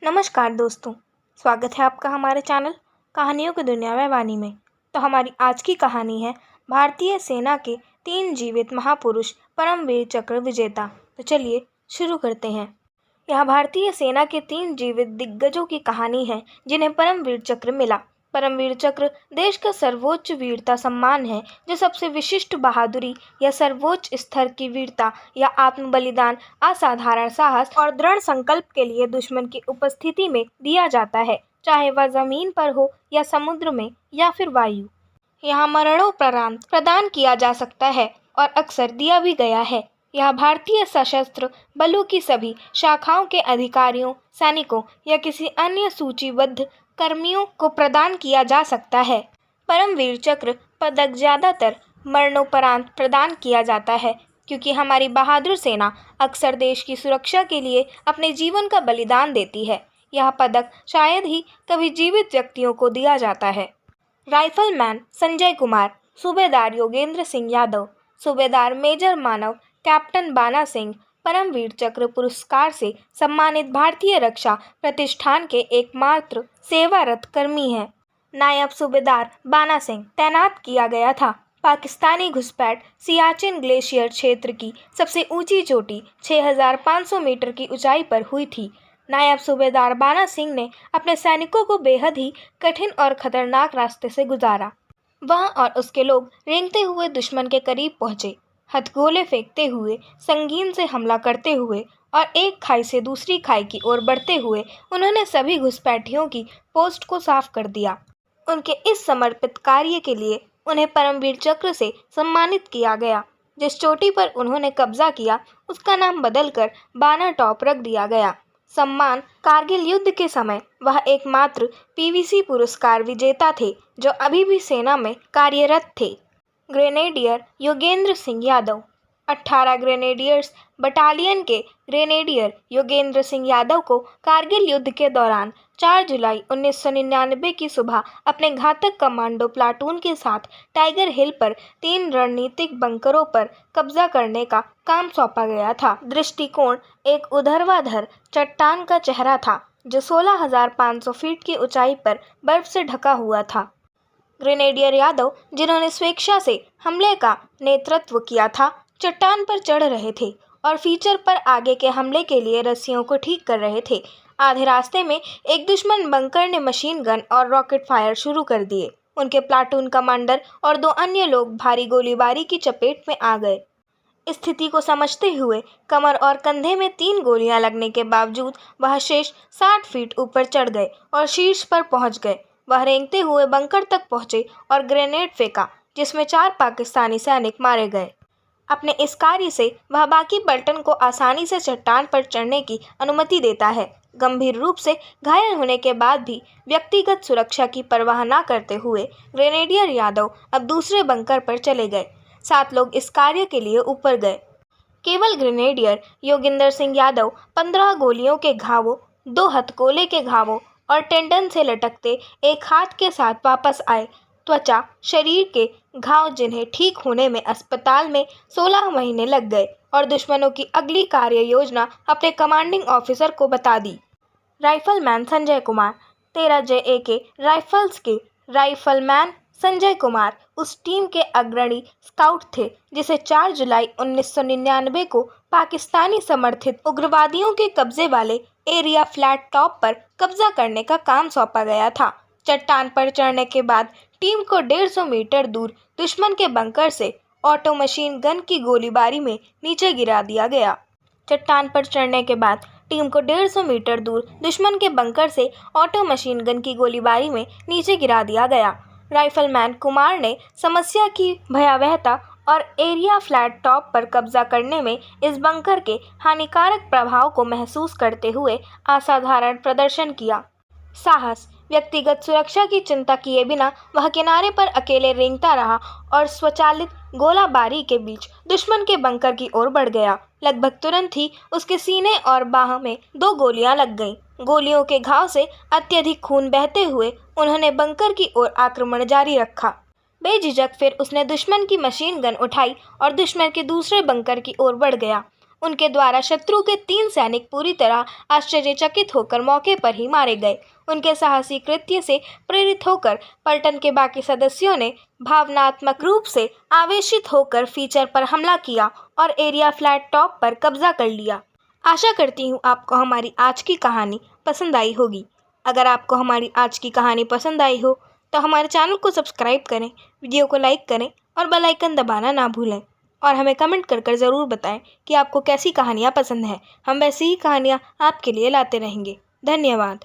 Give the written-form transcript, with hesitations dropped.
नमस्कार दोस्तों, स्वागत है आपका हमारे चैनल कहानियों की दुनिया में वानी में। तो हमारी आज की कहानी है भारतीय सेना के 3 जीवित महापुरुष परमवीर चक्र विजेता। तो चलिए शुरू करते हैं। यह भारतीय सेना के 3 जीवित दिग्गजों की कहानी है जिन्हें परमवीर चक्र मिला। परमवीर चक्र देश का सर्वोच्च वीरता सम्मान है जो सबसे विशिष्ट बहादुरी या सर्वोच्च स्तर की वीरता या आत्म बलिदान, असाधारण साहस और दृढ़ संकल्प के लिए दुश्मन की उपस्थिति में दिया जाता है, चाहे वह जमीन पर हो या समुद्र में या फिर वायु। यहाँ मरणोपरांत प्रदान किया जा सकता है और अक्सर दिया भी गया है। यह भारतीय सशस्त्र बलों की सभी शाखाओं के अधिकारियों, सैनिकों या किसी अन्य सूचीबद्ध कर्मियों को प्रदान किया जा सकता है। परमवीर चक्र पदक ज्यादातर मरणोपरांत प्रदान किया जाता है क्योंकि हमारी बहादुर सेना अक्सर देश की सुरक्षा के लिए अपने जीवन का बलिदान देती है। यह पदक शायद ही कभी जीवित व्यक्तियों को दिया जाता है। राइफलमैन संजय कुमार, सूबेदार योगेंद्र सिंह यादव, सूबेदार मेजर मानव, कैप्टन बाना सिंह परमवीर चक्र पुरस्कार से सम्मानित भारतीय रक्षा प्रतिष्ठान के एकमात्र सेवारत कर्मी हैं। नायब सूबेदार बाना सिंह तैनात किया गया था। पाकिस्तानी घुसपैठ सियाचिन ग्लेशियर क्षेत्र की सबसे ऊंची चोटी 6500 मीटर की ऊंचाई पर हुई थी। नायब सूबेदार बाना सिंह ने अपने सैनिकों को बेहद ही कठिन और खतरनाक रास्ते से गुजारा। वह और उसके लोग रेंगते हुए दुश्मन के करीब पहुंचे, हथगोले फेंकते हुए, संगीन से हमला करते हुए और एक खाई से दूसरी खाई की ओर बढ़ते हुए उन्होंने सभी घुसपैठियों की पोस्ट को साफ कर दिया। उनके इस समर्पित कार्य के लिए उन्हें परमवीर चक्र से सम्मानित किया गया। जिस चोटी पर उन्होंने कब्जा किया उसका नाम बदलकर बाना टॉप रख दिया गया। सम्मान कारगिल युद्ध के समय वह एकमात्र पीवीसी पुरस्कार विजेता थे जो अभी भी सेना में कार्यरत थे। Grenadier Yogendra Singh Yadav, 18 grenadiers battalion के ग्रेनेडियर योगेंद्र सिंह यादव को कारगिल युद्ध के दौरान 4 जुलाई 1999 की सुबह अपने घातक कमांडो प्लाटून के साथ टाइगर हिल पर 3 रणनीतिक बंकरों पर कब्जा करने का काम सौंपा गया था। दृष्टिकोण एक ऊर्ध्वाधर चट्टान का चेहरा था जो 16,500 फीट की ऊंचाई पर बर्फ से ढका हुआ था। ग्रेनेडियर यादव, जिन्होंने स्वेच्छा से हमले का नेतृत्व किया था, चट्टान पर चढ़ रहे थे और फीचर पर आगे के हमले के लिए रस्सियों को ठीक कर रहे थे। आधे रास्ते में एक दुश्मन बंकर ने मशीन गन और रॉकेट फायर शुरू कर दिए। उनके प्लाटून कमांडर और 2 अन्य लोग भारी गोलीबारी की चपेट में आ गए। स्थिति को समझते हुए कमर और कंधे में 3 गोलियां लगने के बावजूद वह शेष 60 फीट ऊपर चढ़ गए और शीर्ष पर पहुंच गए। वह रेंगते हुए बंकर तक पहुंचे और ग्रेनेड फेंका जिसमें 4 पाकिस्तानी सैनिक मारे गए। अपने इस कार्य से वह बाकी पलटन को आसानी से चट्टान पर चढ़ने की अनुमति देता है। गंभीर रूप से घायल होने के बाद भी व्यक्तिगत सुरक्षा की परवाह न करते हुए ग्रेनेडियर यादव अब दूसरे बंकर पर चले गए। 7 लोग इस कार्य के लिए ऊपर गए। केवल ग्रेनेडियर योगेंद्र सिंह यादव 15 गोलियों के घावों, 2 हथगोले के घावों और टेंडन से लटकते एक हाथ के साथ वापस आए। त्वचा शरीर के घाव जिन्हें ठीक होने में अस्पताल में 16 महीने लग गए और दुश्मनों की अगली कार्य योजना अपने कमांडिंग ऑफिसर को बता दी। Rifleman Sanjay Kumar, 13 JAK rifles के राइफलमैन संजय कुमार उस टीम के अग्रणी स्काउट थे जिसे 4 जुलाई 1999 को पाकिस्तानी समर्थित उग्रवादियों के कब्जे वाले एरिया फ्लैट टॉप पर कब्जा करने का काम सौंपा गया था। चट्टान पर चढ़ने के बाद टीम को 150 मीटर दूर दुश्मन के बंकर से ऑटो मशीन गन की गोलीबारी में नीचे गिरा दिया गया। चट्टान पर चढ़ने के बाद टीम को 150 मीटर दूर दुश्मन के बंकर से ऑटो मशीन गन की गोलीबारी में नीचे गिरा दिया गया। राइफलमैन कुमार ने समस्या की भयावहता और एरिया फ्लैट टॉप पर कब्जा करने में इस बंकर के हानिकारक प्रभाव को महसूस करते हुए असाधारण प्रदर्शन किया। साहस, व्यक्तिगत सुरक्षा की चिंता किए बिना वह किनारे पर अकेले रेंगता रहा और स्वचालित गोलाबारी के बीच दुश्मन के बंकर की ओर बढ़ गया। लगभग तुरंत ही उसके सीने और बाह में 2 गोलियां लग गईं। गोलियों के घाव से अत्यधिक खून बहते हुए उन्होंने बंकर की ओर आक्रमण जारी रखा। बेझिझक फिर उसने दुश्मन की मशीन गन उठाई और दुश्मन के दूसरे बंकर की ओर बढ़ गया। उनके द्वारा शत्रु के 3 सैनिक पूरी तरह आश्चर्यचकित होकर मौके पर ही मारे गए। उनके साहसी कृत्य से प्रेरित होकर पलटन के बाकी सदस्यों ने भावनात्मक रूप से आवेशित होकर फीचर पर हमला किया और एरिया फ्लैट टॉप पर कब्जा कर लिया। आशा करती हूँ आपको हमारी आज की कहानी पसंद आई होगी। अगर आपको हमारी आज की कहानी पसंद आई हो तो हमारे चैनल को सब्सक्राइब करें, वीडियो को लाइक करें और बेल आइकन दबाना ना भूलें। और हमें कमेंट कर ज़रूर बताएं कि आपको कैसी कहानियाँ पसंद हैं। हम वैसी ही कहानियाँ आपके लिए लाते रहेंगे। धन्यवाद।